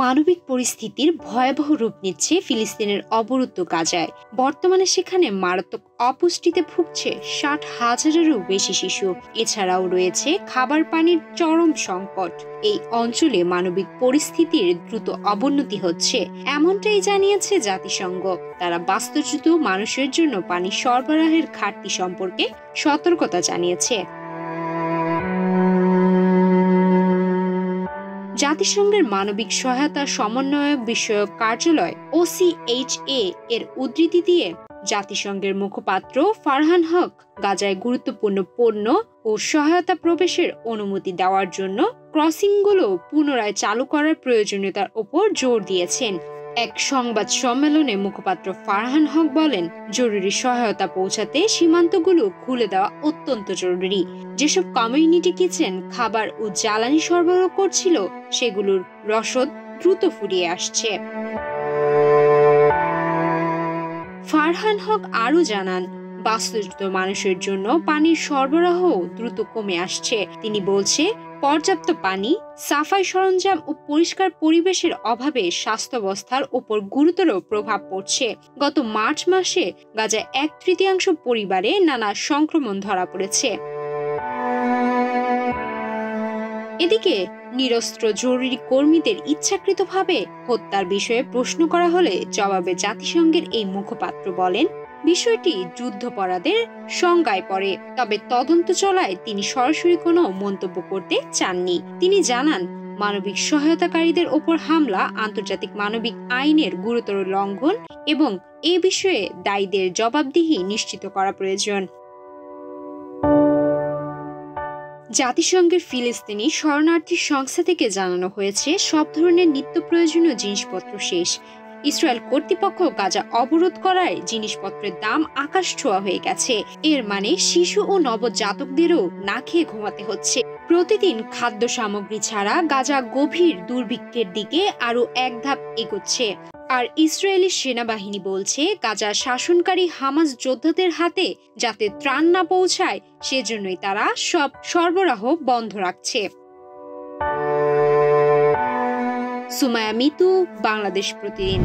মানবিক পরিস্থিতির ভয়াবহ রূপ নিচ্ছে ফিলিস্তিনের অবরুদ্ধ গাজায়। বর্তমানে সেখানে মারাত্মক অপুষ্টিতে ভুগছে ৬০,০০০-এরও বেশি শিশু। এছাড়াও রয়েছে খাবার পানির চরম সংকট। এই অঞ্চলে মানবিক পরিস্থিতির দ্রুত অবনতি হচ্ছে, এমনটাই জানিয়েছে জাতিসংঘ। তারা বাস্তুচ্যুত মানুষের জন্য পানি সরবরাহের ঘাটতি সম্পর্কে সতর্কতা জানিয়েছে। জাতিসংঘের মানবিক সহায়তা সমন্বয়ক বিষয়ক কার্যালয় OCHA এর উদ্ধৃতি দিয়ে জাতিসংঘের মুখপাত্র ফারহান হক গাজায় গুরুত্বপূর্ণ পণ্য ও সহায়তা প্রবেশের অনুমতি দেওয়ার জন্য ক্রসিংগুলো পুনরায় চালু করার প্রয়োজনীয়তার ওপর জোর দিয়েছেন। এক সংবাদ সম্মেলনে মুখপাত্র ফারহান হক বলেন, জরুরি সহায়তা পৌঁছাতে সীমান্তগুলো খুলে দেওয়া অত্যন্ত জরুরি। যেসব কমিউনিটি কিচেন খাবার ও জ্বালানি সরবরাহ করছিল সেগুলোর রসদ দ্রুত ফুরিয়ে আসছে। ফারহান হক আরও জানান, বাস্তুচ্যুত মানুষের জন্য পানির সরবরাহ দ্রুত কমে আসছে। তিনি বলছে, পর্যাপ্ত পানি, সাফাই সরঞ্জাম ও পরিষ্কার পরিবেশের অভাবে স্বাস্থ্যাবস্থার ওপর গুরুতর প্রভাব পড়ছে। গত মার্চ মাসে গাজায় 1/3 পরিবারে নানা সংক্রমণ ধরা পড়েছে। এদিকে নিরস্ত্র জরুরি কর্মীদের ইচ্ছাকৃতভাবে হত্যার বিষয়ে প্রশ্ন করা হলে জবাবে জাতিসংঘের এই মুখপাত্র বলেন, বিষয়টি যুদ্ধাপরাধের সংজ্ঞায় পড়ে, তবে তদন্ত চলায় তিনি সরাসরি কোনো মন্তব্য করতে চাননি। তিনি জানান, মানবিক সহায়তাকারীদের ওপর হামলা আন্তর্জাতিক মানবিক আইনের গুরুতর লঙ্ঘন এবং এ বিষয়ে দায়ীদের জবাবদিহি নিশ্চিত করা প্রয়োজন। জাতিসংঘের ফিলিস্তিনি শরণার্থী সংস্থা থেকে জানানো হয়েছে, সব ধরনের নিত্য প্রয়োজনীয় জিনিসপত্র শেষ। ইসরায়েল কর্তৃপক্ষ গাজা অবরোধ করায় জিনিসপত্রের দাম আকাশ ছোঁয়া হয়ে গেছে। এর মানে শিশু ও নবজাতকদেরও না খেয়ে ঘুমাতে হচ্ছে। প্রতিদিন খাদ্য সামগ্রী ছাড়া গাজা গভীর দুর্ভিক্ষের দিকে আরো এক ধাপ এগোচ্ছে। আর ইসরায়েলি সেনাবাহিনী বলছে, গাজার শাসনকারী হামাস যোদ্ধাদের হাতে যাতে ত্রাণ না পৌঁছায় সেজন্যই তারা সব সরবরাহ বন্ধ রাখছে। সুমায়া মিতু, বাংলাদেশ প্রতিদিন।